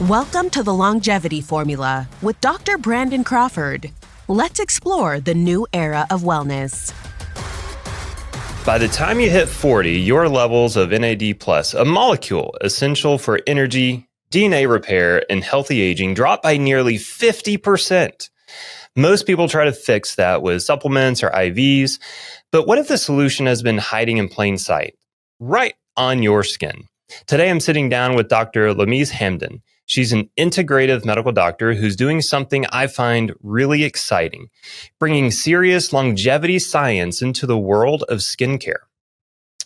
Welcome to the Longevity Formula with Dr. Brandon Crawford. Let's explore the new era of wellness. By the time you hit 40, your levels of NAD+, a molecule essential for energy, DNA repair, and healthy aging, drop by nearly 50%. Most people try to fix that with supplements or IVs, but what if the solution has been hiding in plain sight, right on your skin? Today, I'm sitting down with Dr. Lamise Hamdan. She's an integrative medical doctor who's doing something I find really exciting, bringing serious longevity science into the world of skincare.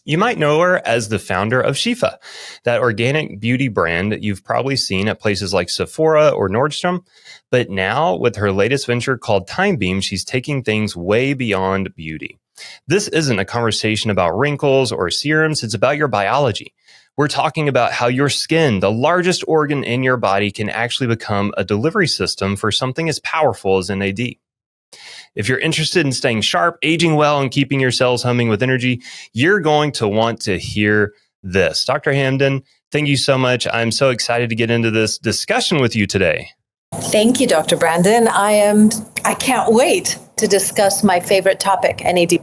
You might know her as the founder of Shifa, that organic beauty brand that you've probably seen at places like Sephora or Nordstrom. But now, with her latest venture called TimeBeam, she's taking things way beyond beauty. This isn't a conversation about wrinkles or serums, it's about your biology. We're talking about how your skin, the largest organ in your body, can actually become a delivery system for something as powerful as NAD. If you're interested in staying sharp, aging well, and keeping your cells humming with energy, you're going to want to hear this. Dr. Hamdan, thank you so much. I'm so excited to get into this discussion with you today. Thank you, Dr. Brandon. I can't wait to discuss my favorite topic, NAD+.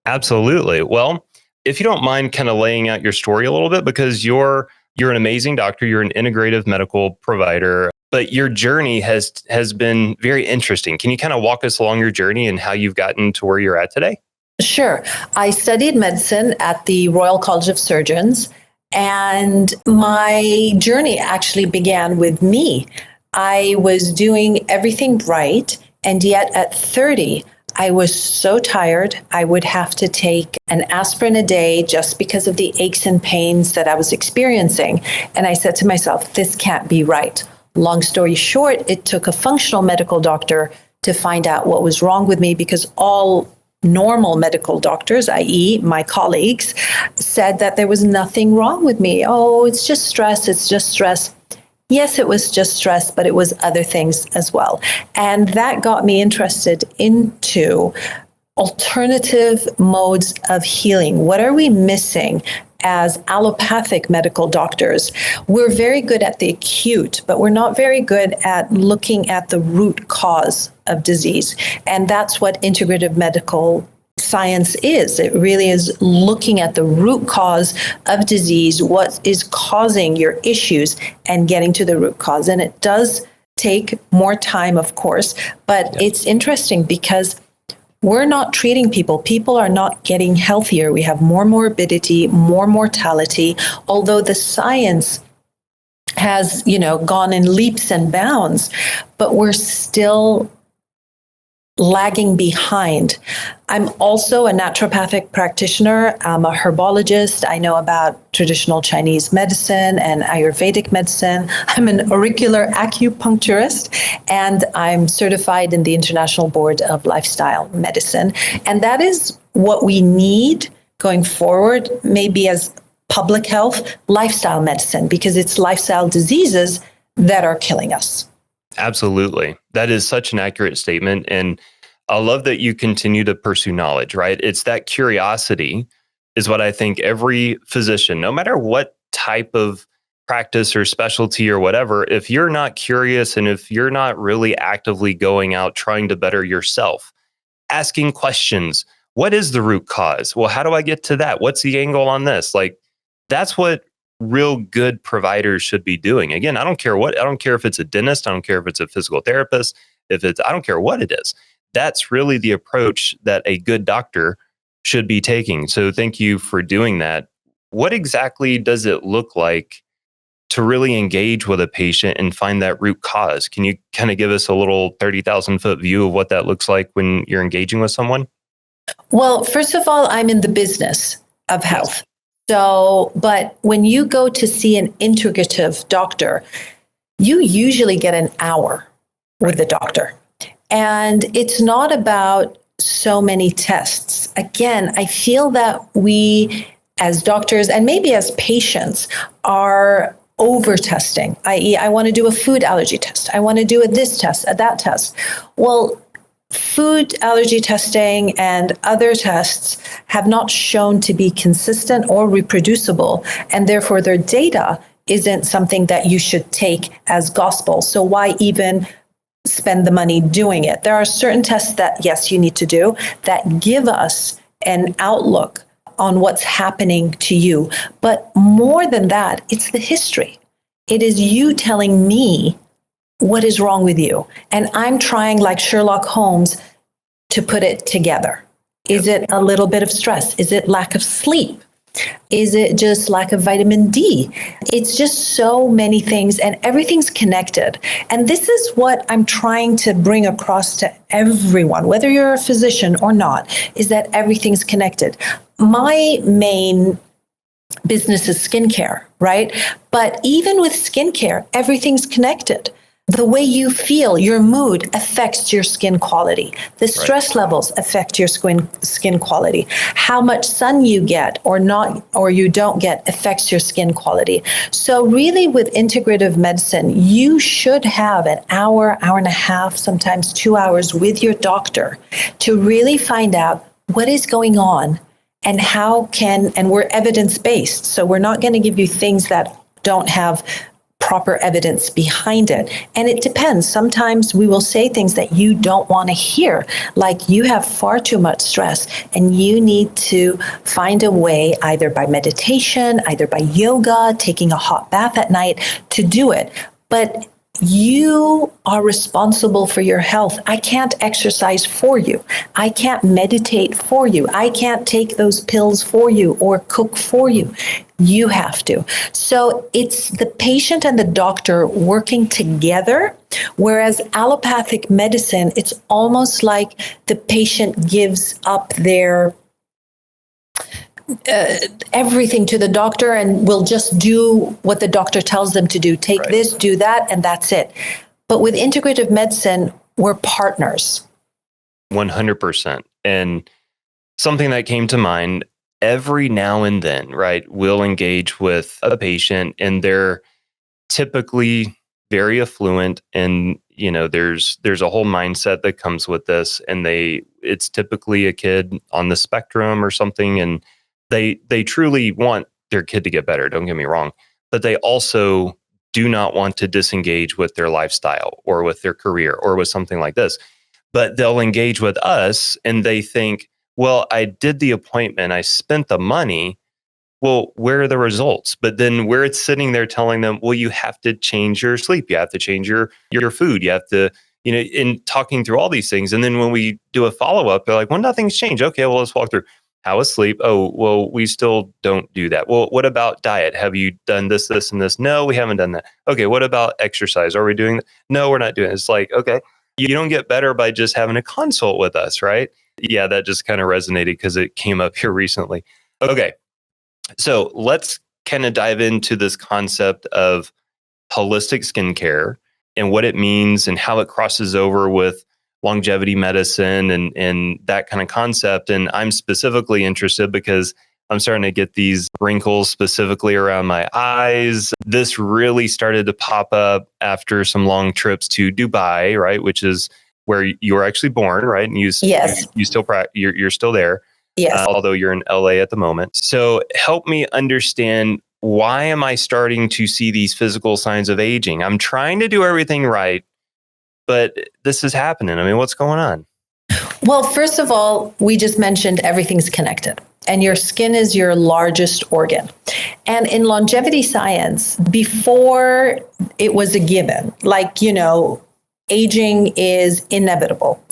Absolutely. Well, if you don't mind kind of laying out your story a little bit, because you're an amazing doctor, you're an integrative medical provider, but your journey has been very interesting. Can you kind of walk us along your journey and how you've gotten to where you're at today? Sure. I studied medicine at the Royal College of Surgeons, and my journey actually began with me. I was doing everything right, and yet at 30, I was so tired, I would have to take an aspirin a day just because of the aches and pains that I was experiencing. And I said to myself, this can't be right. Long story short, it took a functional medical doctor to find out what was wrong with me, because all normal medical doctors, i.e. my colleagues, said that there was nothing wrong with me. Oh, it's just stress, it's just stress. Yes, it was just stress, but it was other things as well. And that got me interested into alternative modes of healing. What are we missing as allopathic medical doctors? We're very good at the acute, but we're not very good at looking at the root cause of disease. And that's what integrative medical science is. It really is looking at the root cause of disease, what is causing your issues, and getting to the root cause. And it does take more time, of course, but It's interesting because we're not treating people. People are not getting healthier. We have more morbidity, more mortality, although the science has, gone in leaps and bounds, but we're still lagging behind. I'm also a naturopathic practitioner. I'm a herbologist. I know about traditional Chinese medicine and Ayurvedic medicine. I'm an auricular acupuncturist, and I'm certified in the International Board of Lifestyle Medicine. And that is what we need going forward, maybe as public health, lifestyle medicine, because it's lifestyle diseases that are killing us. Absolutely. That is such an accurate statement. And I love that you continue to pursue knowledge, right? It's that curiosity is what I think every physician, no matter what type of practice or specialty or whatever, if you're not curious and if you're not really actively going out trying to better yourself, asking questions, what is the root cause? Well, how do I get to that? What's the angle on this? Like, that's what real good providers should be doing. Again, I don't care if it's a dentist, I don't care if it's a physical therapist, I don't care what it is. That's really the approach that a good doctor should be taking. So thank you for doing that. What exactly does it look like to really engage with a patient and find that root cause? Can you kind of give us a little 30,000 foot view of what that looks like when you're engaging with someone? Well, first of all, I'm in the business of health. So, but when you go to see an integrative doctor, you usually get an hour with the doctor. And it's not about so many tests. Again, I feel that we as doctors and maybe as patients are over testing, i.e. I want to do a food allergy test. I want to do a this test, a that test. Well, food allergy testing and other tests have not shown to be consistent or reproducible, and therefore their data isn't something that you should take as gospel. So why even spend the money doing it? There are certain tests that, yes, you need to do that give us an outlook on what's happening to you. But more than that, it's the history. It is you telling me what is wrong with you. And I'm trying, like Sherlock Holmes, to put it together. Is it a little bit of stress? Is it lack of sleep? Is it just lack of vitamin D? It's just so many things, and everything's connected. And this is what I'm trying to bring across to everyone, whether you're a physician or not, is that everything's connected. My main business is skincare, right? But even with skincare, everything's connected. The way you feel, your mood affects your skin quality. The stress levels affect your skin quality. How much sun you get or not, or you don't get, affects your skin quality. So really with integrative medicine, you should have an hour, hour and a half, sometimes 2 hours with your doctor to really find out what is going on and and we're evidence-based. So we're not going to give you things that don't have proper evidence behind it. And it depends. Sometimes we will say things that you don't want to hear, like you have far too much stress and you need to find a way, either by meditation, either by yoga, taking a hot bath at night, to do it. But you are responsible for your health. I can't exercise for you. I can't meditate for you. I can't take those pills for you or cook for you. You have to. So it's the patient and the doctor working together, whereas allopathic medicine, it's almost like the patient gives up their everything to the doctor and will just do what the doctor tells them to do. Take this, do that, and that's it. But with integrative medicine, we're partners. 100%. And something that came to mind, every now and then, right, we'll engage with a patient and they're typically very affluent, and there's a whole mindset that comes with this, and it's typically a kid on the spectrum or something, and they truly want their kid to get better, don't get me wrong, but they also do not want to disengage with their lifestyle or with their career or with something like this. But they'll engage with us and they think, well, I did the appointment, I spent the money, well, where are the results? But then we're sitting there telling them, well, you have to change your sleep, you have to change your food, you have to, in talking through all these things. And then when we do a follow-up, they're like, well, nothing's changed. Okay, well, let's walk through. How is sleep? Oh, well, we still don't do that. Well, what about diet? Have you done this, this, and this? No, we haven't done that. Okay, what about exercise? Are we doing that? No, we're not doing it. It's like, okay, you don't get better by just having a consult with us, right? Yeah, that just kind of resonated because it came up here recently. Okay, so let's kind of dive into this concept of holistic skincare and what it means and how it crosses over with longevity medicine and that kind of concept. And I'm specifically interested because I'm starting to get these wrinkles specifically around my eyes. This really started to pop up after some long trips to Dubai, right? Which is where you were actually born, right? And you still you're still there. Yes. Although you're in LA at the moment. So help me understand, why am I starting to see these physical signs of aging? I'm trying to do everything right, but this is happening. I mean, what's going on? Well, first of all, we just mentioned everything's connected, and your skin is your largest organ. And in longevity science, before it was a given, like, aging is inevitable.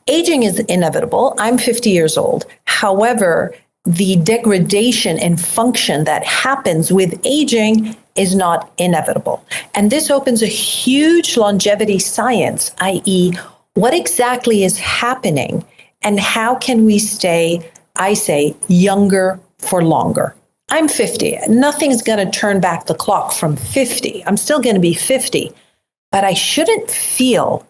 Aging is inevitable. I'm 50 years old. However, the degradation in function that happens with aging is not inevitable. And this opens a huge longevity science, i.e., what exactly is happening and how can we stay, I say, younger for longer. I'm 50. Nothing's going to turn back the clock from 50. I'm still going to be 50, but I shouldn't feel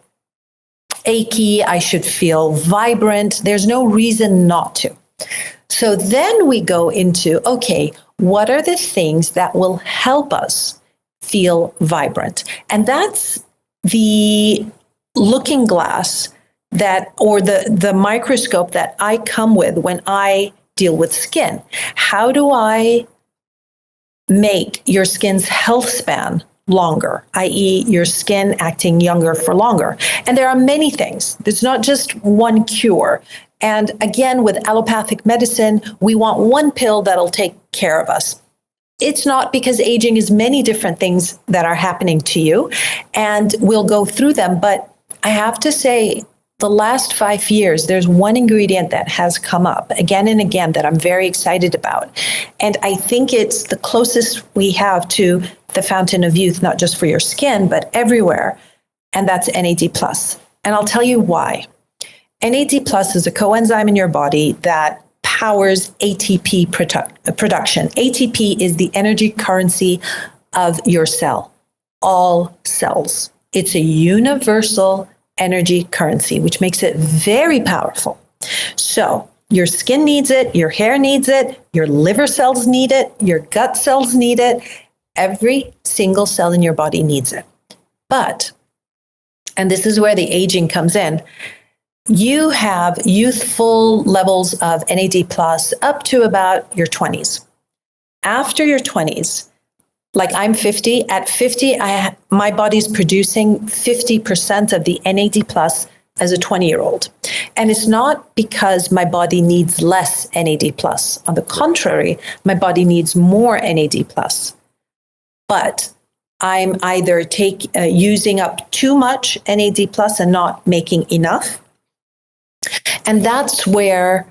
achy. I should feel vibrant. There's no reason not to. So then we go into, okay, what are the things that will help us feel vibrant? And that's the looking glass or the microscope that I come with when I deal with skin. How do I make your skin's health span longer, i.e., your skin acting younger for longer. And there are many things. There's not just one cure. And again, with allopathic medicine, we want one pill that'll take care of us. It's not, because aging is many different things that are happening to you, and we'll go through them. But I have to say, the last 5 years, there's one ingredient that has come up again and again that I'm very excited about. And I think it's the closest we have to the fountain of youth, not just for your skin, but everywhere. And that's NAD+. And I'll tell you why. NAD+ is a coenzyme in your body that powers ATP production. ATP is the energy currency of your cell, all cells. It's a universal energy currency, which makes it very powerful. So your skin needs it, your hair needs it, your liver cells need it, your gut cells need it. Every single cell in your body needs it. But, and this is where the aging comes in, you have youthful levels of NAD+ up to about your 20s. After your 20s, like I'm 50, at 50, my body's producing 50% of the NAD+ as a 20-year-old. And it's not because my body needs less NAD+. On the contrary, my body needs more NAD+. But I'm either using up too much NAD+ and not making enough. And that's where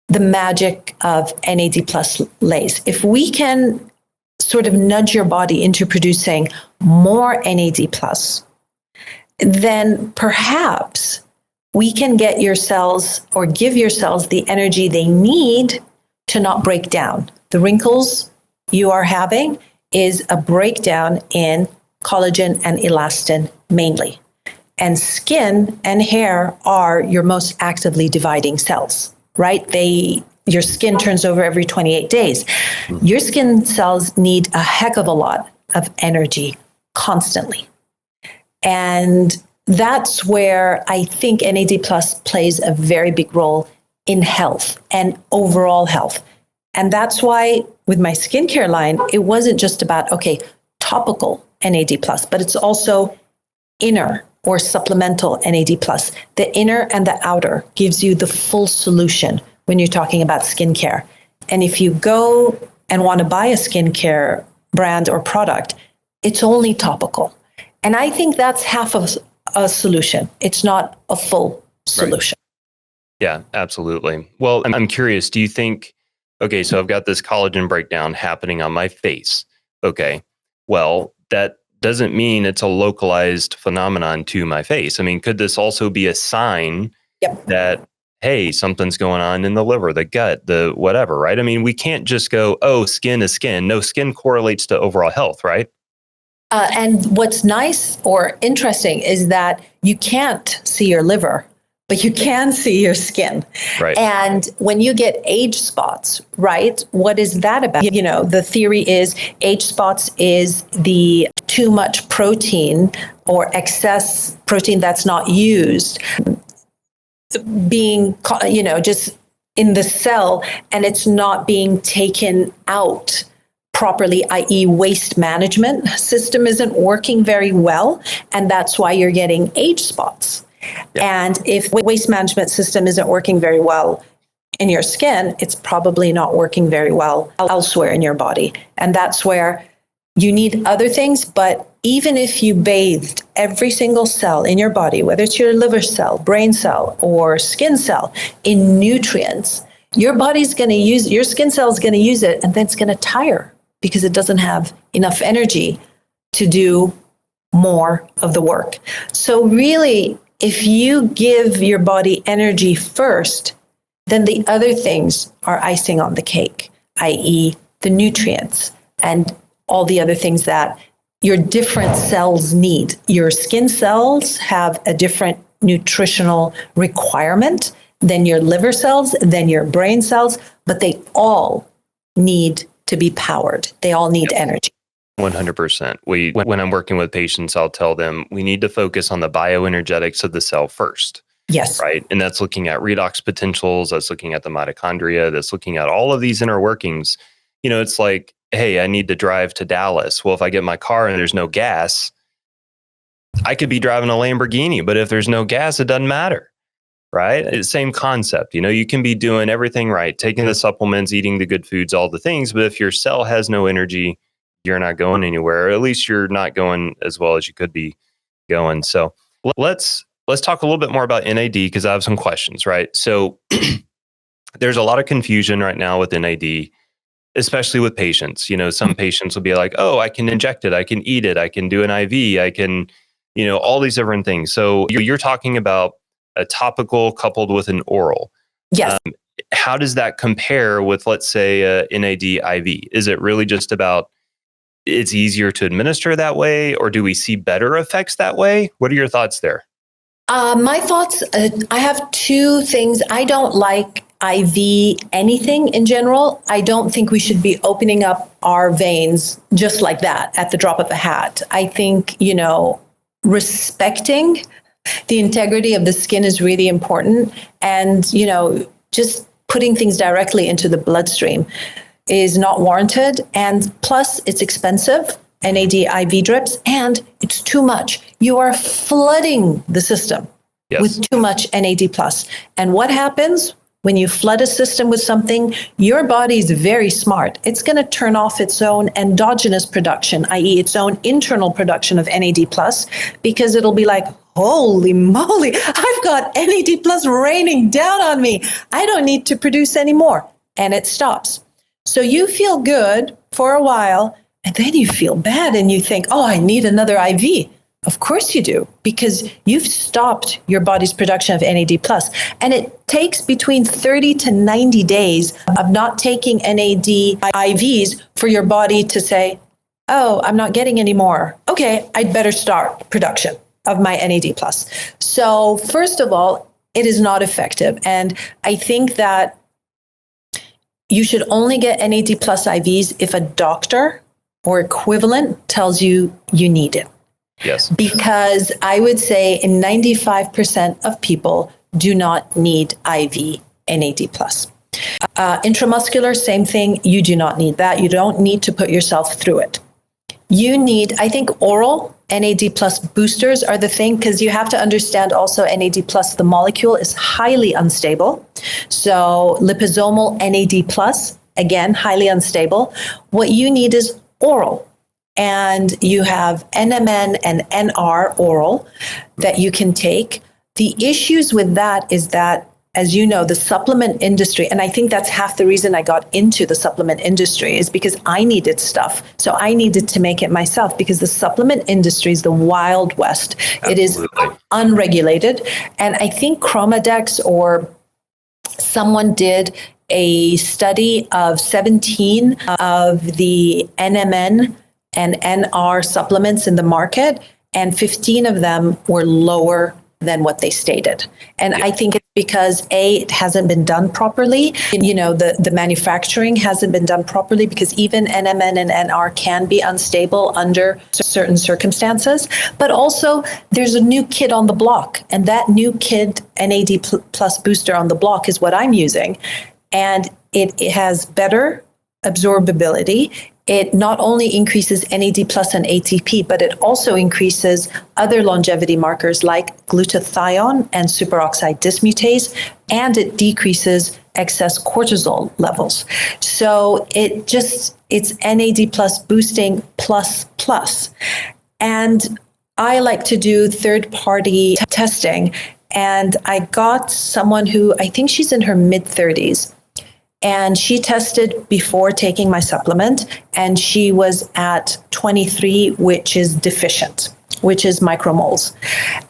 the magic of NAD+ lays. If we can sort of nudge your body into producing more NAD+, then perhaps we can get your cells, or give your cells, the energy they need to not break down. The wrinkles you are having is a breakdown in collagen and elastin mainly. And skin and hair are your most actively dividing cells, right? Your skin turns over every 28 days. Your skin cells need a heck of a lot of energy constantly. And that's where I think NAD+ plays a very big role in health and overall health. And that's why with my skincare line, it wasn't just about, topical NAD+, but it's also inner or supplemental NAD+. The inner and the outer gives you the full solution when you're talking about skincare. And if you go and want to buy a skincare brand or product, it's only topical. And I think that's half of a solution. It's not a full solution. Right. Yeah, absolutely. Well, I'm curious, do you think, so I've got this collagen breakdown happening on my face. Okay, well, that doesn't mean it's a localized phenomenon to my face. I mean, could this also be a sign that, hey, something's going on in the liver, the gut, the whatever, right? I mean, we can't just go, skin is skin. No, skin correlates to overall health, right? And what's nice or interesting is that you can't see your liver, but you can see your skin. Right. And when you get age spots, right, what is that about? The theory is age spots is the too much protein or excess protein that's not used being, just in the cell, and it's not being taken out properly, i.e. waste management system isn't working very well. And that's why you're getting age spots. Yeah. And if waste management system isn't working very well in your skin, it's probably not working very well elsewhere in your body. And that's where you need other things. But even if you bathed every single cell in your body, whether it's your liver cell, brain cell, or skin cell, in nutrients, your skin cell is going to use it, and then it's going to tire because it doesn't have enough energy to do more of the work. So really, if you give your body energy first, then the other things are icing on the cake, i.e. the nutrients and all the other things that your different cells need. Your skin cells have a different nutritional requirement than your liver cells, than your brain cells, but they all need to be powered. They all need energy. 100%. When I'm working with patients, I'll tell them we need to focus on the bioenergetics of the cell first. Yes. Right. And that's looking at redox potentials. That's looking at the mitochondria. That's looking at all of these inner workings. it's like, hey, I need to drive to Dallas. Well, if I get in my car and there's no gas, I could be driving a Lamborghini, but if there's no gas, it doesn't matter. Right? It's the same concept. You can be doing everything right, taking the supplements, eating the good foods, all the things. But if your cell has no energy, you're not going anywhere. Or at least you're not going as well as you could be going. So let's talk a little bit more about NAD, because I have some questions, right? So there's a lot of confusion right now with NAD, especially with patients. Some patients will be like, oh, I can inject it, I can eat it, I can do an IV, I can, all these different things. So you're talking about a topical coupled with an oral. Yes. How does that compare with, let's say, a NAD IV? Is it really just about it's easier to administer that way, or do we see better effects that way? What are your thoughts there? My thoughts, I have two things. I don't like IV anything in general. I don't think we should be opening up our veins just like that at the drop of a hat. I think, respecting the integrity of the skin is really important. And, just putting things directly into the bloodstream is not warranted. And plus, it's expensive, NAD IV drips, and it's too much. You are flooding the system with too much NAD plus. And what happens when you flood a system with something? Your body is very smart. It's going to turn off its own endogenous production, i.e. its own internal production of NAD plus, because it'll be like, holy moly, I've got NAD plus raining down on me. I don't need to produce any more. And it stops. So you feel good for a while, and then you feel bad and you think, oh, I need another IV. Of course you do, because you've stopped your body's production of NAD plus. And it takes between 30 to 90 days of not taking NAD IVs for your body to say, oh, I'm not getting any more. Okay, I'd better start production of my NAD plus. So first of all, it is not effective. And I think that you should only get NAD plus IVs if a doctor or equivalent tells you you need it. Yes. Because I would say in 95% of people do not need IV NAD plus. Intramuscular, same thing. You do not need that. You don't need to put yourself through it. You need, I think, oral NAD plus boosters are the thing, because you have to understand also NAD plus, the molecule is highly unstable. So liposomal NAD plus, again, highly unstable. What you need is oral. And you have NMN and NR oral that you can take. The issues with that is that, as you know, the supplement industry, and I think that's half the reason I got into the supplement industry, is because I needed stuff. So I needed to make it myself, because the supplement industry is the Wild West. Absolutely. It is unregulated. And I think Chromadex or someone did a study of 17 of the NMN and NR supplements in the market, and 15 of them were lower than what they stated. And I think it's because it hasn't been done properly. The manufacturing hasn't been done properly, because even NMN and NR can be unstable under certain circumstances. But also there's a new kid on the block, and that new kid NAD plus booster on the block is what I'm using. And it has better absorbability. It not only increases NAD plus and ATP, but it also increases other longevity markers like glutathione and superoxide dismutase, and it decreases excess cortisol levels. So it's NAD plus boosting plus. And I like to do third-party testing, and I got someone who, I think she's in her mid-30s, and she tested before taking my supplement, and she was at 23, which is deficient, which is micromoles.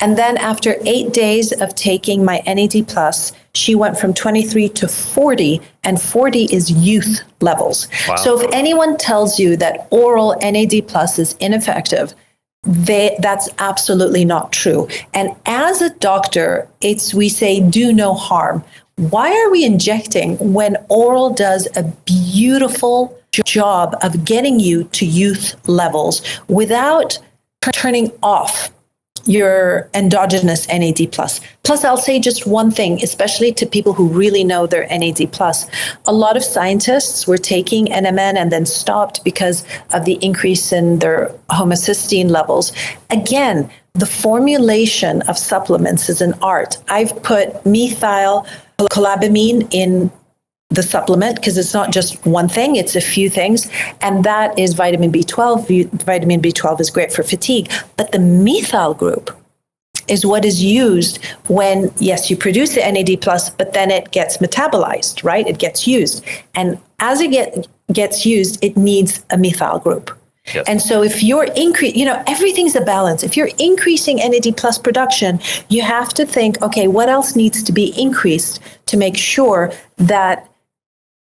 And then after 8 days of taking my NAD plus, she went from 23 to 40, and 40 is youth levels. Wow. So if anyone tells you that oral NAD plus is ineffective, that's absolutely not true. And as a doctor, we say do no harm. Why are we injecting when oral does a beautiful job of getting you to youth levels without turning off your endogenous NAD+. Plus, I'll say just one thing, especially to people who really know their NAD+. A lot of scientists were taking NMN and then stopped because of the increase in their homocysteine levels. Again, the formulation of supplements is an art. I've put methylcobalamin in the supplement because it's not just one thing, it's a few things. And that is vitamin B12. Vitamin B12 is great for fatigue. But the methyl group is what is used when, yes, you produce the NAD+, but then it gets metabolized, right? It gets used. And as it gets used, it needs a methyl group. Yes. And so if you're everything's a balance. If you're increasing NAD+ production, you have to think, okay, what else needs to be increased to make sure that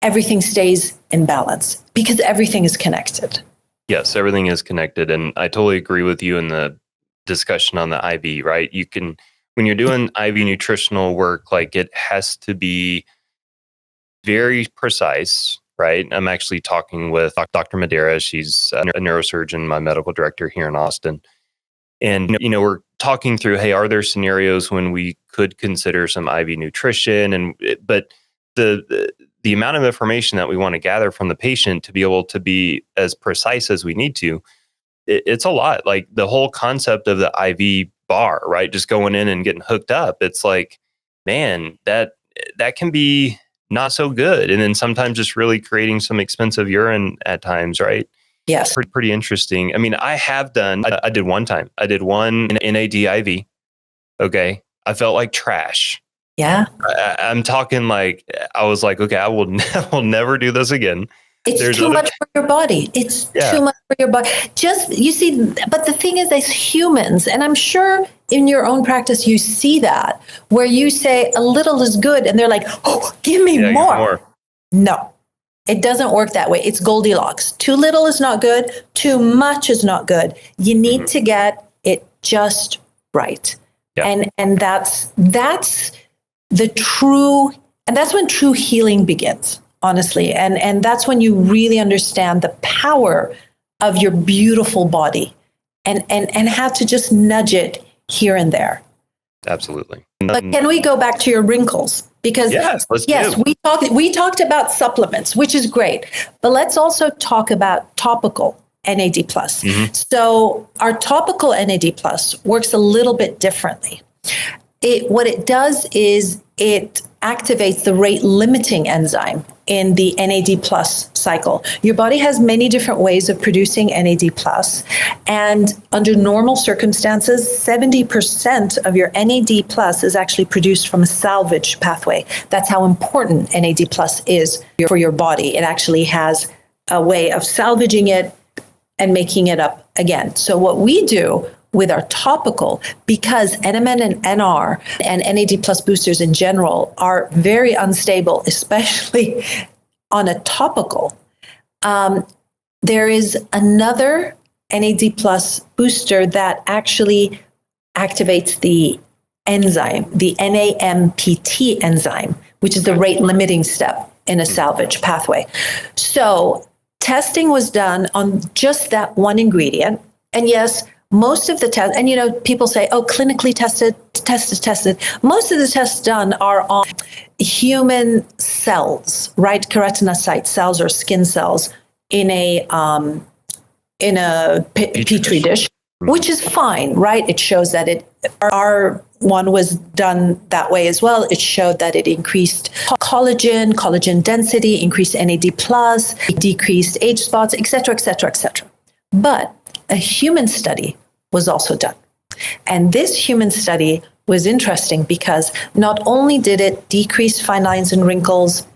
everything stays in balance, because everything is connected. Yes, everything is connected. And I totally agree with you in the discussion on the IV, right? You can, when you're doing IV nutritional work, like it has to be very precise, right? I'm actually talking with Dr. Madeira. She's a neurosurgeon, my medical director here in Austin. And, we're talking through, hey, are there scenarios when we could consider some IV nutrition? But the amount of information that we want to gather from the patient to be able to be as precise as we need to, it's a lot. Like the whole concept of the IV bar, right? Just going in and getting hooked up. It's like, man, that can be not so good. And then sometimes just really creating some expensive urine at times, right? Yes. Pretty interesting. I mean, I did one time. I did one NAD IV. Okay. I felt like trash. Yeah. I'm talking like, I was like, okay, I will never do this again. It's too much for your body. It's too much for your body. You see, but the thing is, as humans, and I'm sure in your own practice, you see that, where you say a little is good, and they're like, oh, give me more. No, it doesn't work that way. It's Goldilocks. Too little is not good. Too much is not good. You need to get it just right. Yeah. And that's the true, and that's when true healing begins, honestly. And that's when you really understand the power of your beautiful body and how to just nudge it here and there. Absolutely. But can we go back to your wrinkles? Because we talked about supplements, which is great, but let's also talk about topical NAD+. So our topical NAD+ works a little bit differently. What it does is it activates the rate limiting enzyme in the NAD+ cycle. Your body has many different ways of producing NAD+, and under normal circumstances, 70% of your NAD+ is actually produced from a salvage pathway. That's how important NAD+ is for your body. It actually has a way of salvaging it and making it up again. So what we do with our topical, because NMN and NR and NAD+ boosters in general are very unstable, especially on a topical, there is another NAD+ booster that actually activates the enzyme, the NAMPT enzyme, which is the rate limiting step in a salvage pathway. So testing was done on just that one ingredient. And yes, most of the tests, and people say, oh, clinically tested. Most of the tests done are on human cells, right? Keratinocyte cells or skin cells in a petri dish, which is fine, right? It shows that our one was done that way as well. It showed that it increased collagen density, increased NAD+, decreased age spots, et cetera, et cetera, et cetera. But a human study was also done. And this human study was interesting because not only did it decrease fine lines and wrinkles,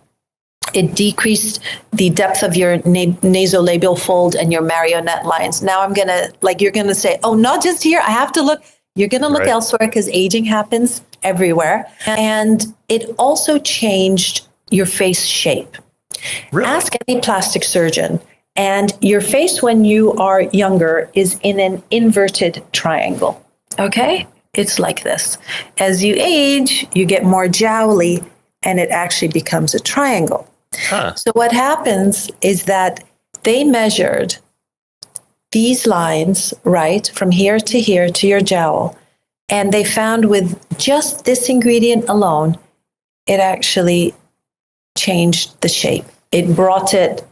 it decreased the depth of your nasolabial fold and your marionette lines. Now you're going to say, oh, not just here, I have to look. You're going to look elsewhere because aging happens everywhere. And it also changed your face shape. Really? Ask any plastic surgeon. And your face when you are younger is in an inverted triangle, okay? It's like this. As you age, you get more jowly, and it actually becomes a triangle. Huh. So what happens is that they measured these lines, right, from here to your jowl, And they found with just this ingredient alone, it actually changed the shape. It brought it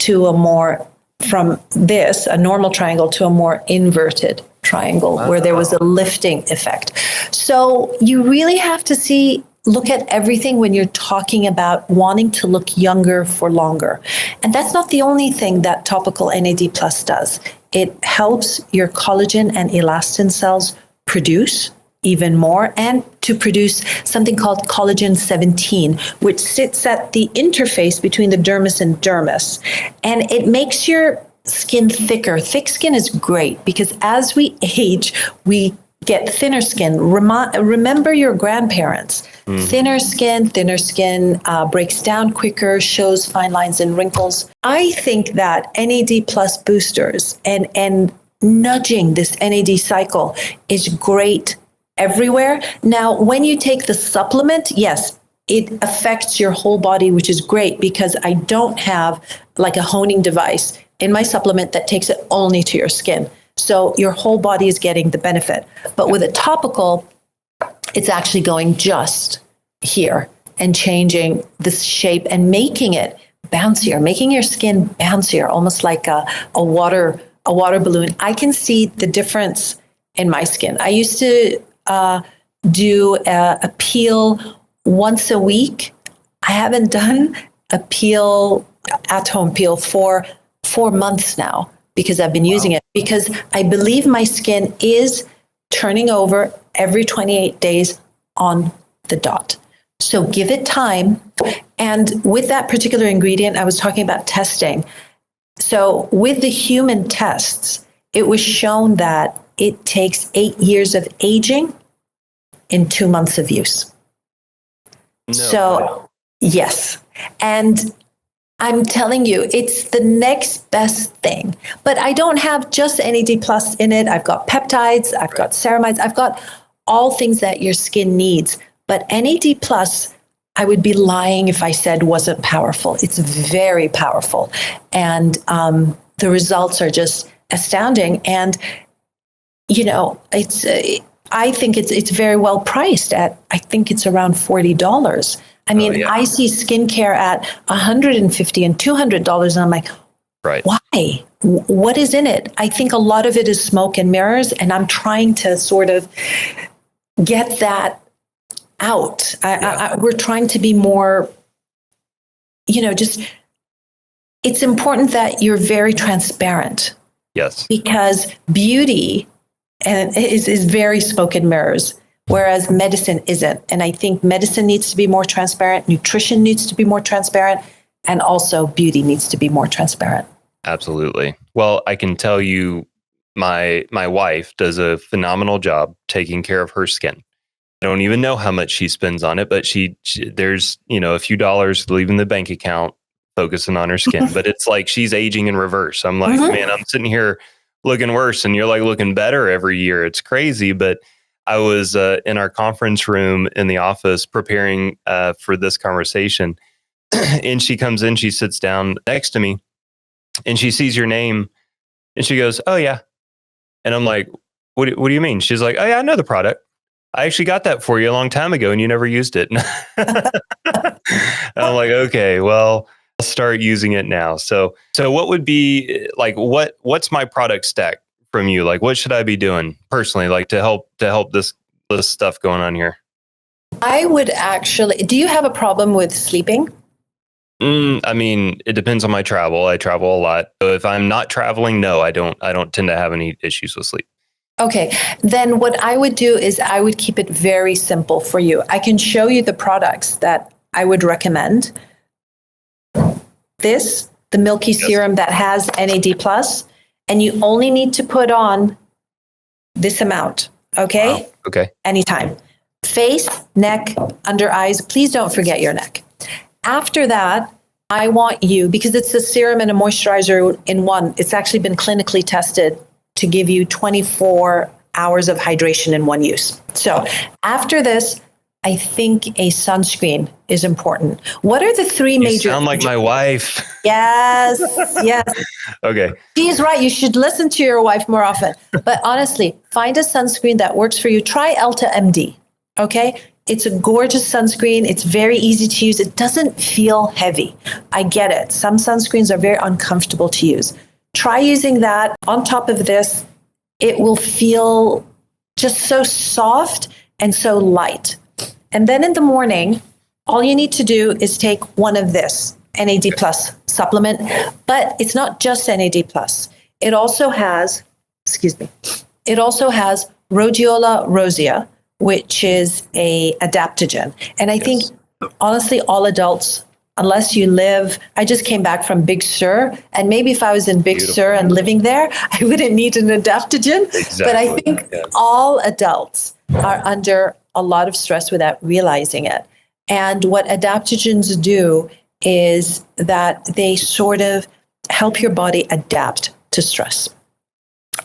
to from this, a normal triangle, to a more inverted triangle where there was a lifting effect. So you really have to look at everything when you're talking about wanting to look younger for longer. And that's not the only thing that Topical NAD Plus does. It helps your collagen and elastin cells produce even more, and to produce something called collagen 17, which sits at the interface between the dermis and dermis. And it makes your skin thicker. Thick skin is great because as we age, we get thinner skin. Remember your grandparents. Thinner skin breaks down quicker, shows fine lines and wrinkles. I think that NAD plus boosters and nudging this NAD cycle is great everywhere. Now, when you take the supplement, yes, it affects your whole body, which is great because I don't have like a honing device in my supplement that takes it only to your skin. So your whole body is getting the benefit. But with a topical, it's actually going just here and changing this shape and making it bouncier, making your skin bouncier, almost like a water balloon. I can see the difference in my skin. I used to do a peel once a week. I haven't done a peel, at-home peel, for 4 months now because I've been using it, because I believe my skin is turning over every 28 days on the dot. So give it time. And with that particular ingredient, I was talking about testing. So with the human tests, it was shown that it takes 8 years of aging in 2 months of use. Yes. And I'm telling you, it's the next best thing. But I don't have just NAD plus in it. I've got peptides, I've got ceramides, I've got all things that your skin needs. But NAD plus, I would be lying if I said wasn't powerful. It's very powerful. And the results are just astounding. And I think it's very well priced at, I think it's around $40. I mean, I see skincare at $150 and $200, and I'm like, why? What is in it? I think a lot of it is smoke and mirrors, and I'm trying to sort of get that out. We're trying to be more, it's important that you're very transparent. Yes. Because beauty is very smoke and mirrors, whereas medicine isn't. And I think medicine needs to be more transparent, nutrition needs to be more transparent, and also beauty needs to be more transparent. Absolutely. Well, I can tell you, my wife does a phenomenal job taking care of her skin. I don't even know how much she spends on it, but she there's, a few dollars leaving the bank account focusing on her skin, but it's like she's aging in reverse. I'm like, man, I'm sitting here looking worse and you're like looking better every year. It's crazy. But I was in our conference room in the office preparing for this conversation, and she comes in, she sits down next to me, and she sees your name and she goes, "Oh yeah." And I'm like, what do you mean? She's like, "Oh yeah, I know the product. I actually got that for you a long time ago and you never used it." I'm like, okay, well, I'll start using it now. So what would be like, what's my product stack from you? Like, what should I be doing personally, like to help this stuff going on here? I would actually, do you have a problem with sleeping? I mean, it depends on my travel. I travel a lot. So if I'm not traveling, no, I don't tend to have any issues with sleep. Okay, then what I would do is I would keep it very simple for you. I can show you the products that I would recommend. The Milky Serum that has NAD+, and you only need to put on this amount, okay? Wow. Okay. Anytime. Face, neck, under eyes, please don't forget your neck. After that, I want you, because it's a serum and a moisturizer in one, it's actually been clinically tested to give you 24 hours of hydration in one use. So after this, I think a sunscreen is important. What are the three major? You sound like my wife. Yes, yes. Okay. She's right. You should listen to your wife more often. But honestly, find a sunscreen that works for you. Try Elta MD. Okay. It's a gorgeous sunscreen. It's very easy to use. It doesn't feel heavy. I get it. Some sunscreens are very uncomfortable to use. Try using that on top of this. It will feel just so soft and so light. And then in the morning, all you need to do is take one of this NAD plus supplement, but it's not just NAD plus. It also has, it also has Rhodiola Rosea, which is a adaptogen. And I think, honestly, all adults, unless you live, I just came back from Big Sur, and maybe if I was in Big Sur and living there, I wouldn't need an adaptogen. Exactly. But I think all adults are under a lot of stress without realizing it. And what adaptogens do is that they sort of help your body adapt to stress.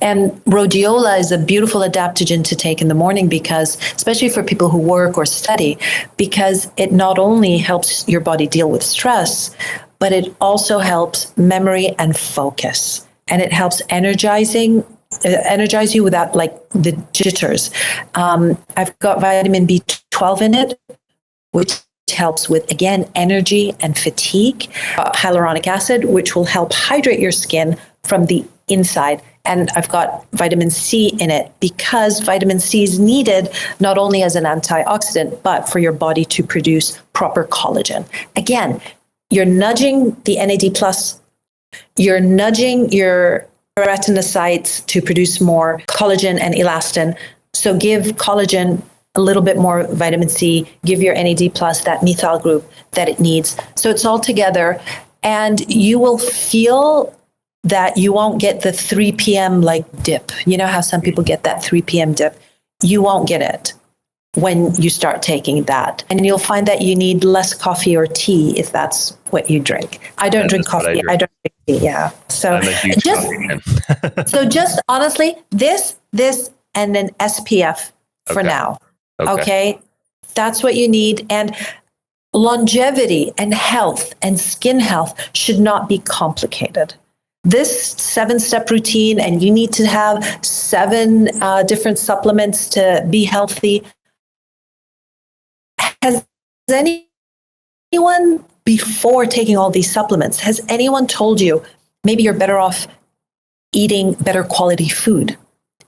And rhodiola is a beautiful adaptogen to take in the morning because, especially for people who work or study, because it not only helps your body deal with stress, but it also helps memory and focus. And it helps energize you without like the jitters. I've got vitamin B12 in it, which helps with, again, energy and fatigue. Hyaluronic acid, which will help hydrate your skin from the inside. And I've got vitamin C in it because vitamin C is needed not only as an antioxidant, but for your body to produce proper collagen. Again, you're nudging the NAD+, you're nudging your keratinocytes to produce more collagen and elastin. So give collagen a little bit more vitamin C, give your NAD+, that methyl group that it needs. So it's all together, and you will feel that you won't get the 3 p.m. like dip. You know how some people get that 3 p.m. dip? You won't get it when you start taking that. And you'll find that you need less coffee or tea if that's what you drink. I don't drink coffee. I don't drink tea. Yeah. So I'm a huge coffee fan. so just honestly, this, and an SPF for now. Okay. That's what you need. And longevity and health and skin health should not be complicated. This 7-step routine, and you need to have 7 different supplements to be healthy. Has anyone, before taking all these supplements, has anyone told you maybe you're better off eating better quality food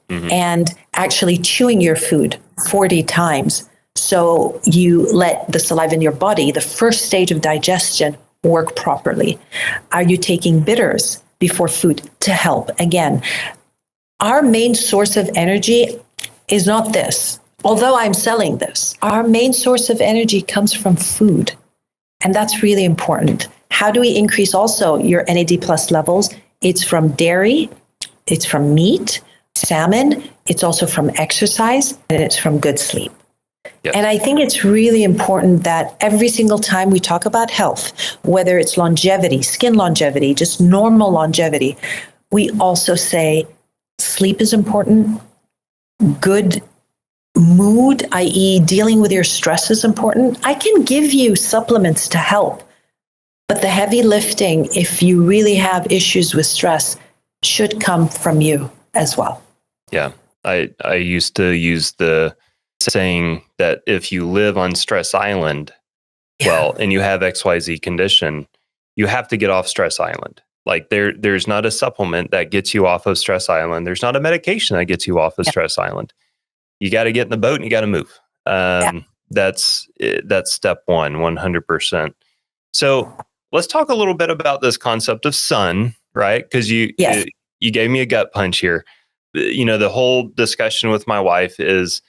and actually chewing your food 40 times so you let the saliva in your body, the first stage of digestion, work properly? Are you taking bitters before food to help? Again, our main source of energy is not this. Although I'm selling this, our main source of energy comes from food. And that's really important. How do we increase also your NAD+ levels? It's from dairy, it's from meat, salmon, it's also from exercise, and it's from good sleep. Yep. And I think it's really important that every single time we talk about health, whether it's longevity, skin longevity, just normal longevity, we also say sleep is important, good mood, i.e. dealing with your stress, is important. I can give you supplements to help, but the heavy lifting, if you really have issues with stress, should come from you as well. Yeah. I used to use the saying that if you live on Stress Island, well, and you have XYZ condition, you have to get off Stress Island. Like there's not a supplement that gets you off of Stress Island. There's not a medication that gets you off of Stress Island. You got to get in the boat and you got to move. That's step one, 100%. So let's talk a little bit about this concept of sun, right? Because you gave me a gut punch here. You know, the whole discussion with my wife is,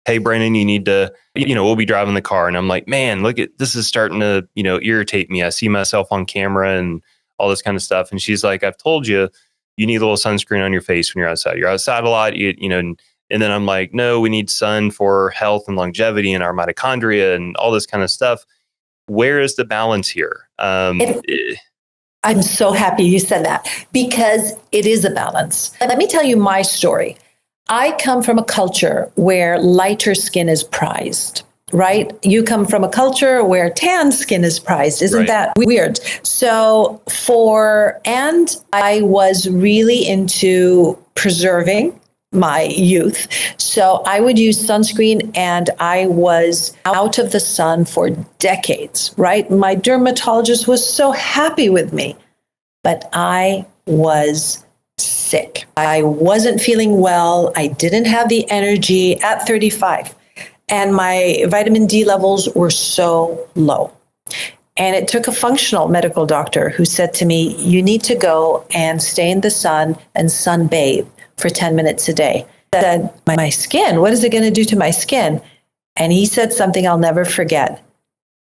hey, Brandon, you need to, we'll be driving the car and I'm like, man, look at, this is starting to, irritate me. I see myself on camera and all this kind of stuff. And she's like, I've told you, you need a little sunscreen on your face when you're outside. You're outside a lot, and then I'm like, no, we need sun for health and longevity and our mitochondria and all this kind of stuff. Where is the balance here? I'm so happy you said that because it is a balance. Let me tell you my story. I come from a culture where lighter skin is prized. right? You come from a culture where tan skin is prized. Isn't that weird? So and I was really into preserving my youth. So I would use sunscreen, and I was out of the sun for decades, right? My dermatologist was so happy with me, but I was sick. I wasn't feeling well. I didn't have the energy at 35, and my vitamin D levels were so low. And it took a functional medical doctor who said to me, you need to go and stay in the sun and sunbathe for 10 minutes a day. I said, my skin, what is it going to do to my skin? And he said something I'll never forget.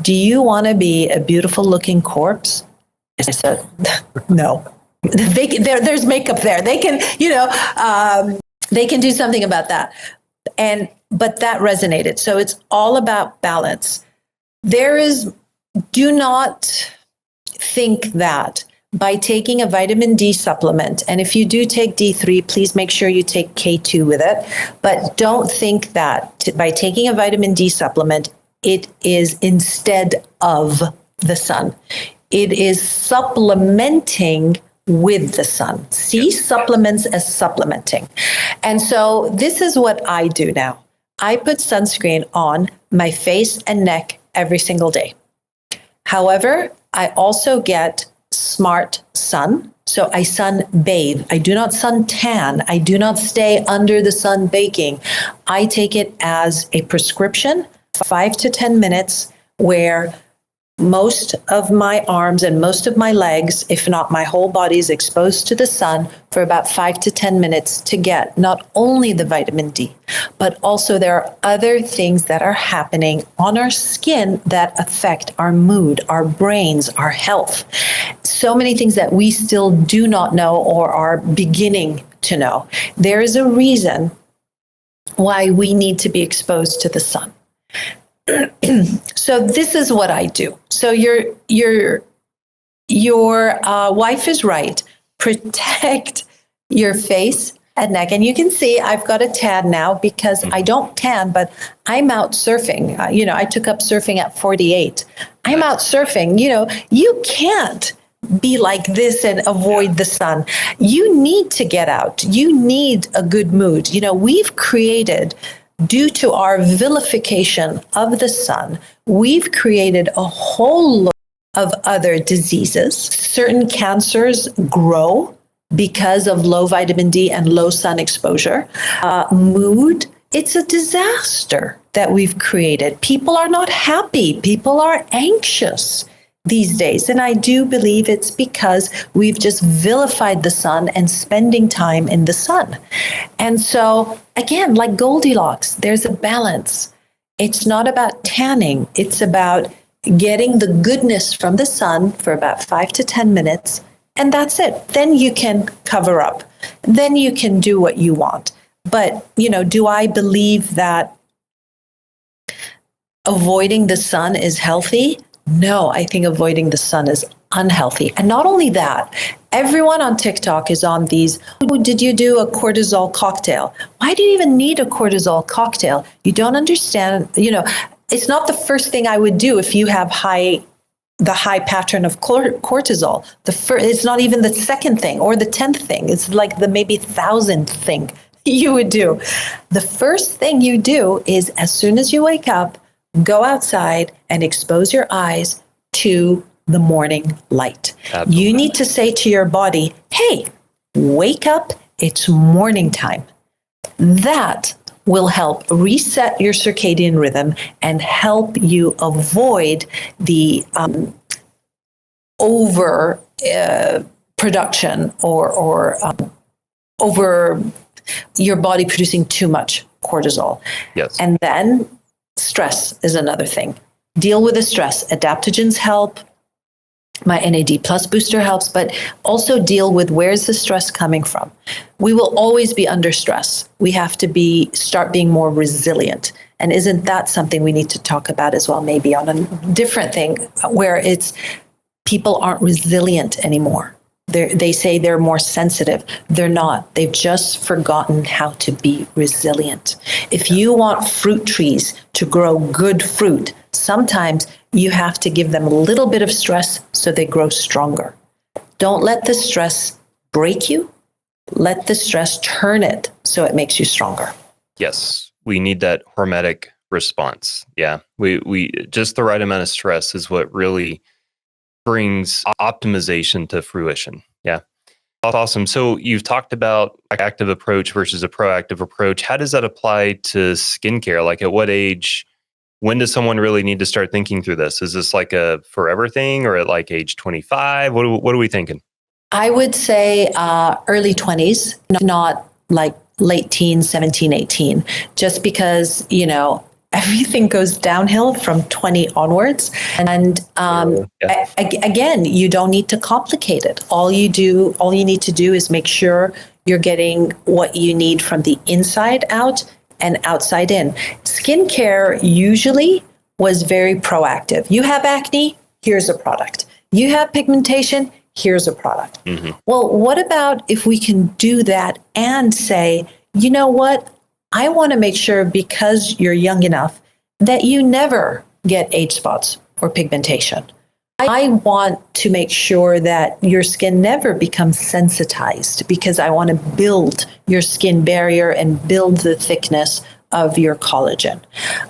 Do you want to be a beautiful looking corpse? I said, no. There's makeup there. They can, they can do something about that. But that resonated. So it's all about balance. Do not think that by taking a vitamin D supplement, and if you do take D3, please make sure you take K2 with it. But don't think that by taking a vitamin D supplement, it is instead of the sun. It is supplementing with the sun. See supplements as supplementing. And so this is what I do now. I put sunscreen on my face and neck every single day. However, I also get smart sun. So I sunbathe. I do not suntan. I do not stay under the sun baking. I take it as a prescription, 5 to 10 minutes, where most of my arms and most of my legs, if not my whole body, is exposed to the sun for about 5 to 10 minutes to get not only the vitamin D, but also there are other things that are happening on our skin that affect our mood, our brains, our health. So many things that we still do not know or are beginning to know. There is a reason why we need to be exposed to the sun. So this is what I do. So your wife is right. Protect your face and neck. And you can see I've got a tan now because I don't tan, but I'm out surfing. I took up surfing at 48. I'm out surfing. You can't be like this and avoid the sun. You need to get out. You need a good mood. We've created, due to our vilification of the sun, we've created a whole lot of other diseases. Certain cancers grow because of low vitamin D and low sun exposure. Mood, it's a disaster that we've created. People are not happy. People are anxious these days. And I do believe it's because we've just vilified the sun and spending time in the sun. And so, again, like Goldilocks, there's a balance. It's not about tanning. It's about getting the goodness from the sun for about 5 to 10 minutes. And that's it. Then you can cover up. Then you can do what you want. But, do I believe that avoiding the sun is healthy? No, I think avoiding the sun is unhealthy. And not only that, everyone on TikTok is on these, did you do a cortisol cocktail? Why do you even need a cortisol cocktail? You don't understand, it's not the first thing I would do if you have the high pattern of cortisol. It's not even the second thing or the 10th thing. It's like the maybe 1,000th thing you would do. The first thing you do is, as soon as you wake up, go outside and expose your eyes to the morning light. Absolutely. You need to say to your body, hey, wake up, it's morning time. That will help reset your circadian rhythm and help you avoid the over production or over your body producing too much cortisol. Yes. And then stress is another thing. Deal with the stress. Adaptogens help. My NAD plus booster helps, but also deal with where's the stress coming from. We will always be under stress. We have to start being more resilient. And isn't that something we need to talk about as well, maybe on a different thing where it's people aren't resilient anymore. They say they're more sensitive. They're not. They've just forgotten how to be resilient. If you want fruit trees to grow good fruit, sometimes you have to give them a little bit of stress so they grow stronger. Don't let the stress break you. Let the stress turn it so it makes you stronger. Yes, we need that hormetic response. Yeah, we just the right amount of stress is what really brings optimization to fruition. Yeah, that's awesome. So you've talked about active approach versus a proactive approach. How does that apply to skincare? Like at what age? When does someone really need to start thinking through this? Is this like a forever thing, or at like age 25? What are we thinking? I would say early 20s, not like late teens, 17, 18, just because, everything goes downhill from 20 onwards. And again, you don't need to complicate it. All you need to do is make sure you're getting what you need from the inside out and outside in. Skincare usually was very proactive. You have acne, here's a product. You have pigmentation, here's a product. Mm-hmm. Well, what about if we can do that and say, you know what? I want to make sure, because you're young enough, that you never get age spots or pigmentation. I want to make sure that your skin never becomes sensitized, because I want to build your skin barrier and build the thickness of your collagen.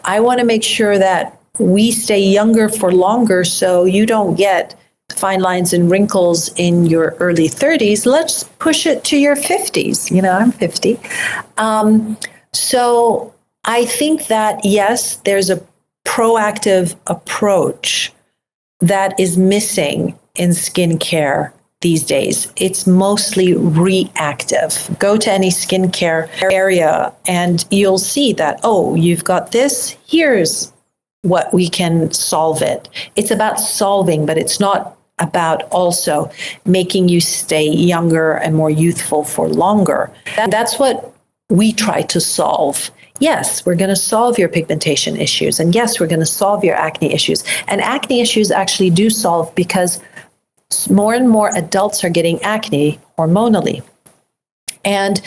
I want to make sure that we stay younger for longer so you don't get fine lines and wrinkles in your early 30s. Let's push it to your 50s. I'm 50. So I think that, yes, there's a proactive approach that is missing in skincare these days. It's mostly reactive. Go to any skincare area and you'll see that, oh, you've got this, here's what we can solve it. It's about solving, but it's not about also making you stay younger and more youthful for longer. That's what we try to solve. Yes, we're going to solve your pigmentation issues. And yes, we're going to solve your acne issues. And acne issues actually do solve because more and more adults are getting acne hormonally. And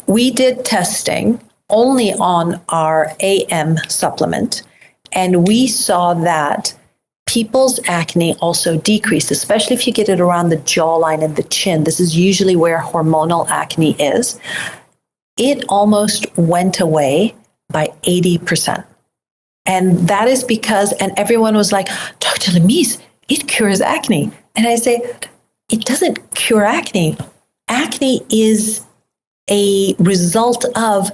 we did testing only on our AM supplement. And we saw that people's acne also decreased, especially if you get it around the jawline and the chin. This is usually where hormonal acne is. It almost went away by 80%. And that is because, and everyone was like, Dr. Lemise, it cures acne. And I say, it doesn't cure acne. Acne is a result of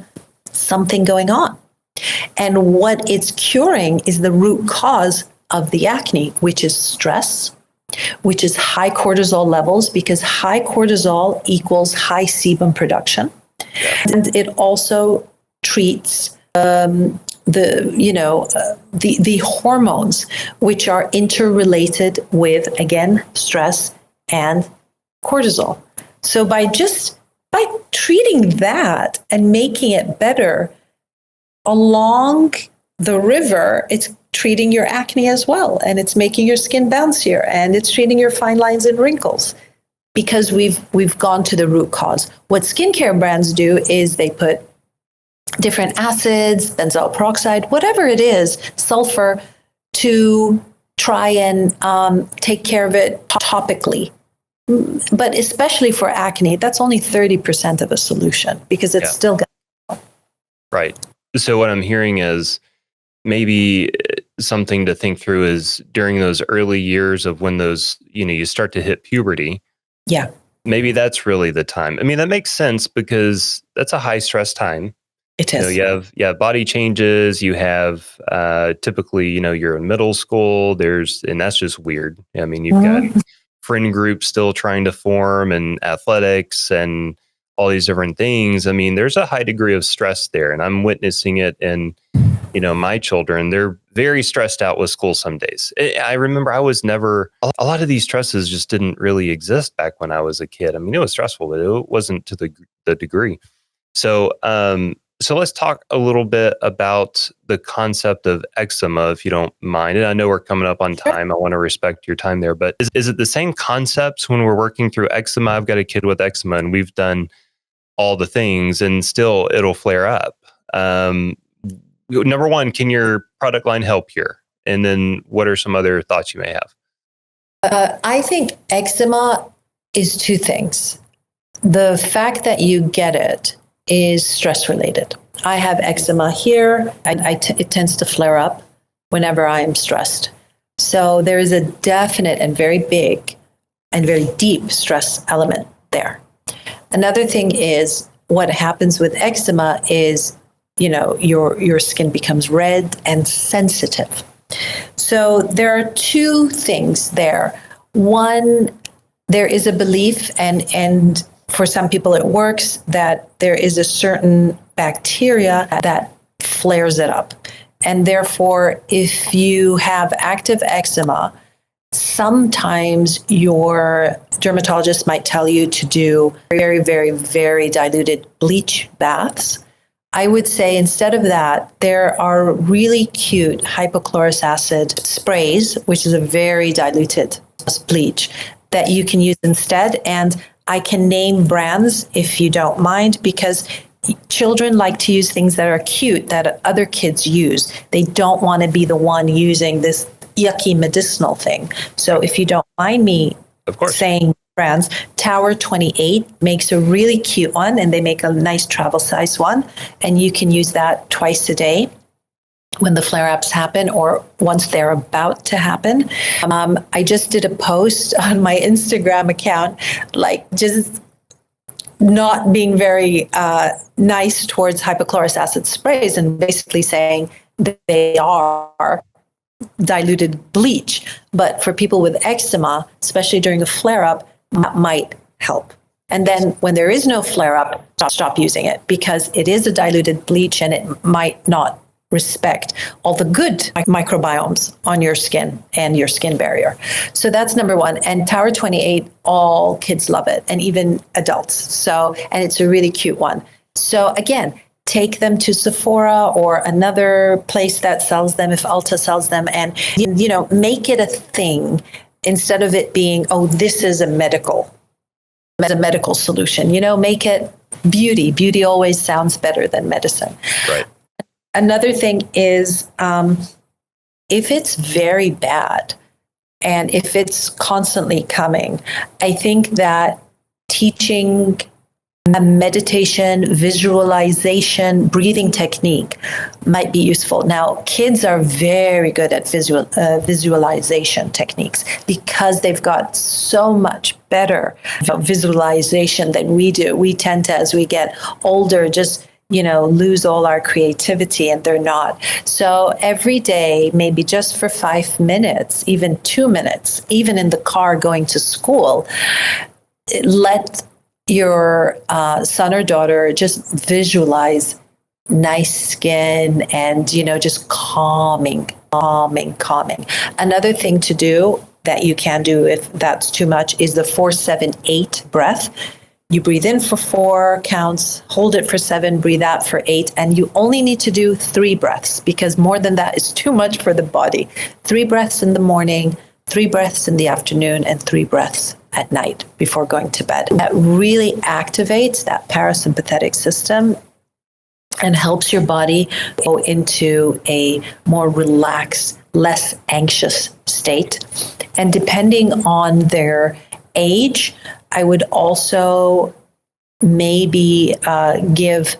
something going on. And what it's curing is the root cause of the acne, which is stress, which is high cortisol levels, because high cortisol equals high sebum production. And it also treats the hormones, which are interrelated with, again, stress and cortisol. So by treating that and making it better along the river, it's treating your acne as well, and it's making your skin bouncier, and it's treating your fine lines and wrinkles. Because we've gone to the root cause. What skincare brands do is they put different acids, benzoyl peroxide, whatever it is, sulfur, to try and take care of it topically. But especially for acne, that's only 30% of a solution, because it's still got. Right. So what I'm hearing is maybe something to think through is during those early years of when those, you start to hit puberty. Yeah. Maybe that's really the time. I mean, that makes sense because that's a high stress time. It is. You have body changes. You have typically, you're in middle school. And that's just weird. I mean, you've got friend groups still trying to form, and athletics and all these different things. I mean, there's a high degree of stress there, and I'm witnessing it in, my children. They're very stressed out with school some days. I remember I was never, a lot of these stresses just didn't really exist back when I was a kid. I mean, it was stressful, but it wasn't to the degree. So So let's talk a little bit about the concept of eczema, if you don't mind. And I know we're coming up on time. I want to respect your time there. But is it the same concepts when we're working through eczema? I've got a kid with eczema and we've done all the things and still it'll flare up. Number one, can your product line help here? And then what are some other thoughts you may have? I think eczema is two things. The fact that you get it is stress related. I have eczema here. It tends to flare up whenever I am stressed. So there is a definite and very big and very deep stress element there. Another thing is what happens with eczema is, your skin becomes red and sensitive. So there are two things there. One, there is a belief, and for some people it works, that there is a certain bacteria that flares it up. And therefore, if you have active eczema, sometimes your dermatologist might tell you to do very, very, very diluted bleach baths. I would say instead of that, there are really cute hypochlorous acid sprays, which is a very diluted bleach that you can use instead. And I can name brands if you don't mind, because children like to use things that are cute that other kids use. They don't want to be the one using this yucky medicinal thing. So if you don't mind me saying brands, Tower 28 makes a really cute one, and they make a nice travel size one, and you can use that twice a day when the flare-ups happen or once they're about to happen. I just did a post on my Instagram account, just not being very nice towards hypochlorous acid sprays and basically saying that they are diluted bleach. But for people with eczema, especially during a flare-up, that might help. And then when there is no flare-up, stop using it, because it is a diluted bleach and it might not respect all the good microbiomes on your skin and your skin barrier. So that's number one. And Tower 28, all kids love it, and even adults. So, and it's a really cute one. So again, take them to Sephora or another place that sells them, if Ulta sells them, and make it a thing instead of it being, oh, this is a medical solution. Make it beauty. Beauty always sounds better than medicine. Right. Another thing is, if it's very bad and if it's constantly coming, I think that teaching a meditation, visualization, breathing technique might be useful. Now, kids are very good at visualization techniques because they've got so much better visualization than we do. We tend to, as we get older, just lose all our creativity, and they're not. So every day, maybe just for 5 minutes, even 2 minutes, even in the car going to school, let your son or daughter just visualize nice skin and, just calming. Another thing to do that you can do if that's too much is the 4-7-8 breath. You breathe in for 4 counts, hold it for 7, breathe out for 8, and you only need to do 3 breaths, because more than that is too much for the body. 3 breaths in the morning, 3 breaths in the afternoon, and 3 breaths at night before going to bed. That really activates that parasympathetic system and helps your body go into a more relaxed, less anxious state. And depending on their age, I would also maybe give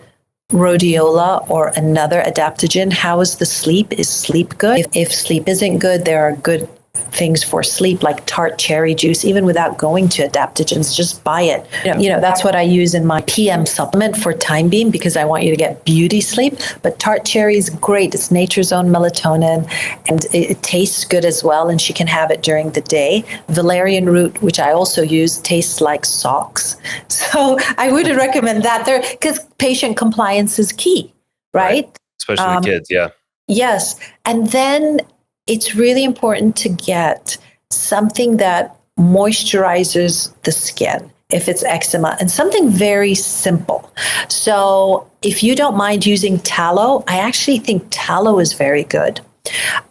rhodiola or another adaptogen. How is the sleep? Is sleep good? If sleep isn't good, there are good things for sleep, like tart cherry juice, even without going to adaptogens, just buy it. That's what I use in my PM supplement for TimeBeam, because I want you to get beauty sleep. But tart cherry is great. It's nature's own melatonin, and it tastes good as well, and she can have it during the day. Valerian root, which I also use, tastes like socks. So I would recommend that there, because patient compliance is key, right? Especially with kids, yeah. Yes. And then it's really important to get something that moisturizes the skin. if it's eczema, and something very simple. So if you don't mind using tallow, I actually think tallow is very good.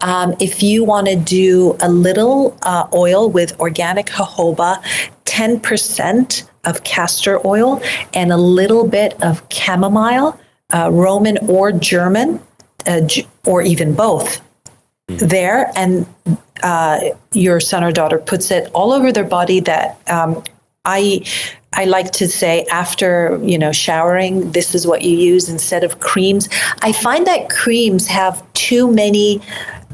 If you want to do a little oil with organic jojoba, 10% of castor oil, and a little bit of chamomile, Roman or German, or even both there, and your son or daughter puts it all over their body. That I like to say, after showering, this is what you use instead of creams. I find that creams have too many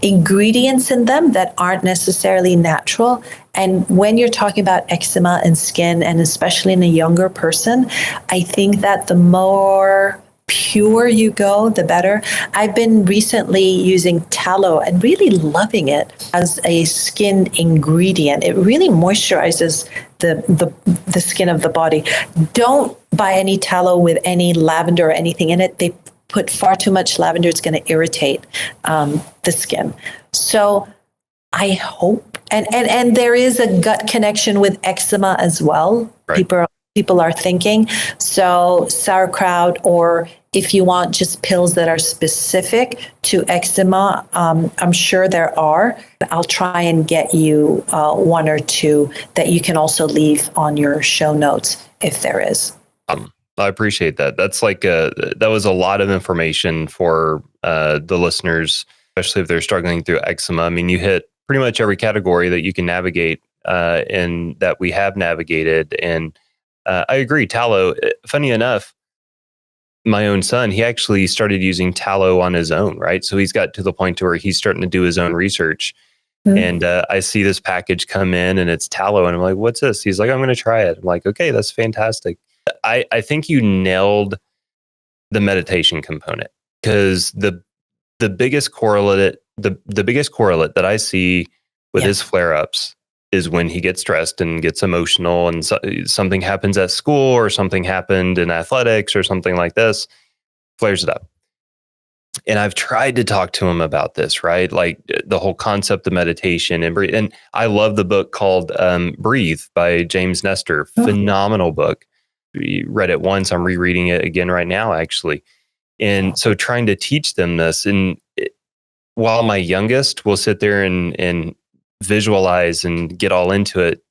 ingredients in them that aren't necessarily natural. And when you're talking about eczema and skin, and especially in a younger person, I think that the more pure you go, the better. I've been recently using tallow and really loving it as a skin ingredient. It really moisturizes the skin of the body. Don't buy any tallow with any lavender or anything in it. They put far too much lavender. It's going to irritate the skin. So I hope, and there is a gut connection with eczema as well. Right. People are thinking. So sauerkraut, or if you want just pills that are specific to eczema, I'm sure there are. I'll try and get you one or two that you can also leave on your show notes if there is. I appreciate that. That's that was a lot of information for the listeners, especially if they're struggling through eczema. I mean, you hit pretty much every category that you can navigate and that we have navigated. And I agree, tallow, funny enough, my own son, he actually started using tallow on his own, right? So he's got to the point to where he's starting to do his own research. And I see this package come in and it's tallow. And I'm like, what's this? He's like, I'm going to try it. I'm like, okay, that's fantastic. I think you nailed the meditation component, because the biggest correlate, the biggest correlate that I see with his flare-ups is when he gets stressed and gets emotional, and something happens at school or something happened in athletics or something like this, flares it up. And I've tried to talk to him about this, right? Like the whole concept of meditation and breathe. And I love the book called Breathe by James Nestor. Phenomenal book. We read it once. I'm rereading it again right now, actually. And so trying to teach them this. And while my youngest will sit there and visualize and get all into it,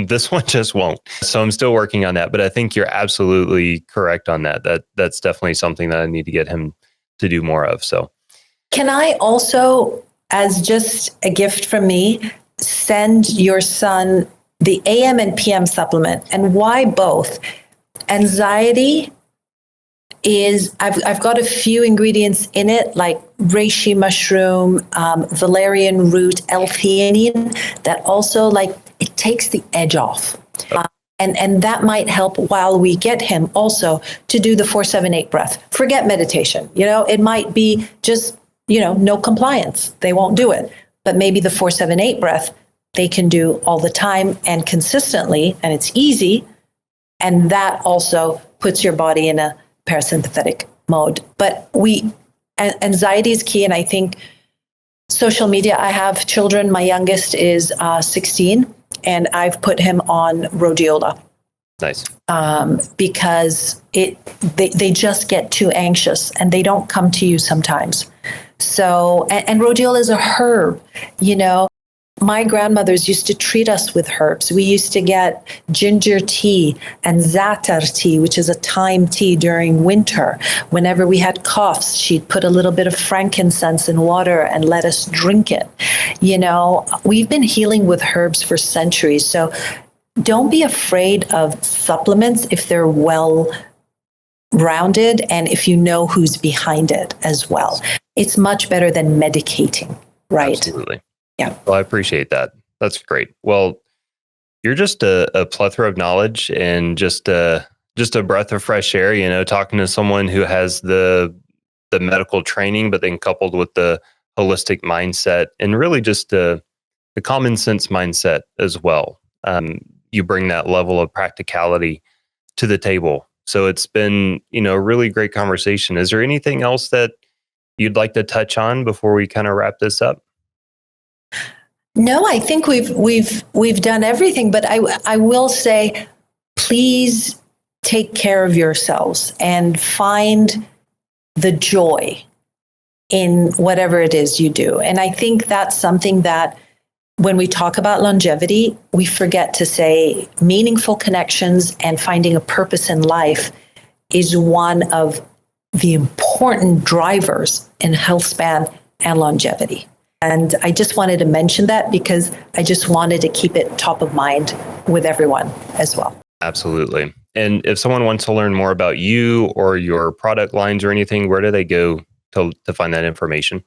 this one just won't. So I'm still working on that. But I think you're absolutely correct on that. That's definitely something that I need to get him to do more of. So can I also, as just a gift from me, send your son the AM and PM supplement? And why both? Anxiety is, I've got a few ingredients in it, like reishi mushroom, valerian root, L-Theanine, that also, like, it takes the edge off. And that might help while we get him also to do the 4-7-8 breath. Forget meditation. It might be just, no compliance. They won't do it. But maybe the 4-7-8 breath, they can do all the time and consistently, and it's easy. And that also puts your body in a parasympathetic mode. But anxiety is key. And I think social media, I have children. My youngest is 16. And I've put him on Rhodiola. Nice. Because they just get too anxious and they don't come to you sometimes. So, and Rhodiola is a herb, My grandmothers used to treat us with herbs. We used to get ginger tea and Za'atar tea, which is a thyme tea during winter. Whenever we had coughs, she'd put a little bit of frankincense in water and let us drink it. We've been healing with herbs for centuries. So don't be afraid of supplements if they're well rounded and if you know who's behind it as well. It's much better than medicating, right? Absolutely. Yeah. Well, I appreciate that. That's great. Well, you're just a plethora of knowledge and just a breath of fresh air, talking to someone who has the medical training, but then coupled with the holistic mindset and really just the common sense mindset as well. You bring that level of practicality to the table. So it's been, a really great conversation. Is there anything else that you'd like to touch on before we kind of wrap this up? No, I think we've done everything, but I will say please take care of yourselves and find the joy in whatever it is you do. And I think that's something that when we talk about longevity, we forget to say meaningful connections and finding a purpose in life is one of the important drivers in health span and longevity. And I just wanted to mention that because I just wanted to keep it top of mind with everyone as well. Absolutely. And if someone wants to learn more about you or your product lines or anything, where do they go to find that information?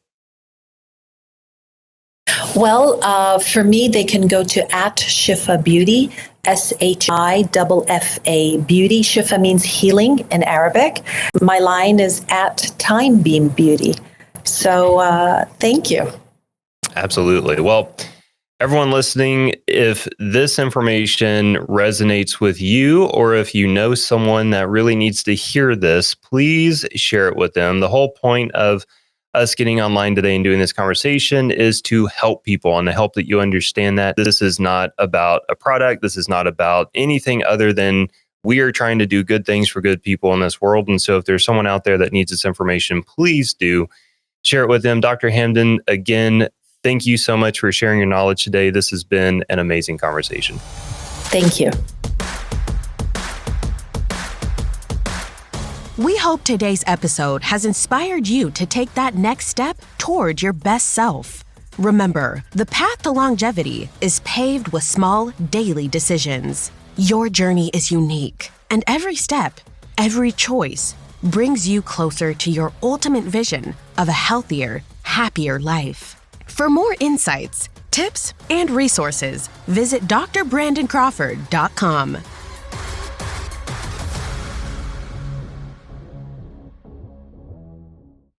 Well, for me, they can go to @Shifa Beauty, SHIFFA Beauty. Shifa means healing in Arabic. My line is @TimeBeam Beauty. So thank you. Absolutely. Well, everyone listening, if this information resonates with you, or if you know someone that really needs to hear this, please share it with them. The whole point of us getting online today and doing this conversation is to help people and to help that you understand that this is not about a product. This is not about anything other than we are trying to do good things for good people in this world. And so if there's someone out there that needs this information, please do share it with them. Dr. Hamdan, again, thank you so much for sharing your knowledge today. This has been an amazing conversation. Thank you. We hope today's episode has inspired you to take that next step toward your best self. Remember, the path to longevity is paved with small, daily decisions. Your journey is unique, and every step, every choice, brings you closer to your ultimate vision of a healthier, happier life. For more insights, tips, and resources, visit drbrandоncrawford.com.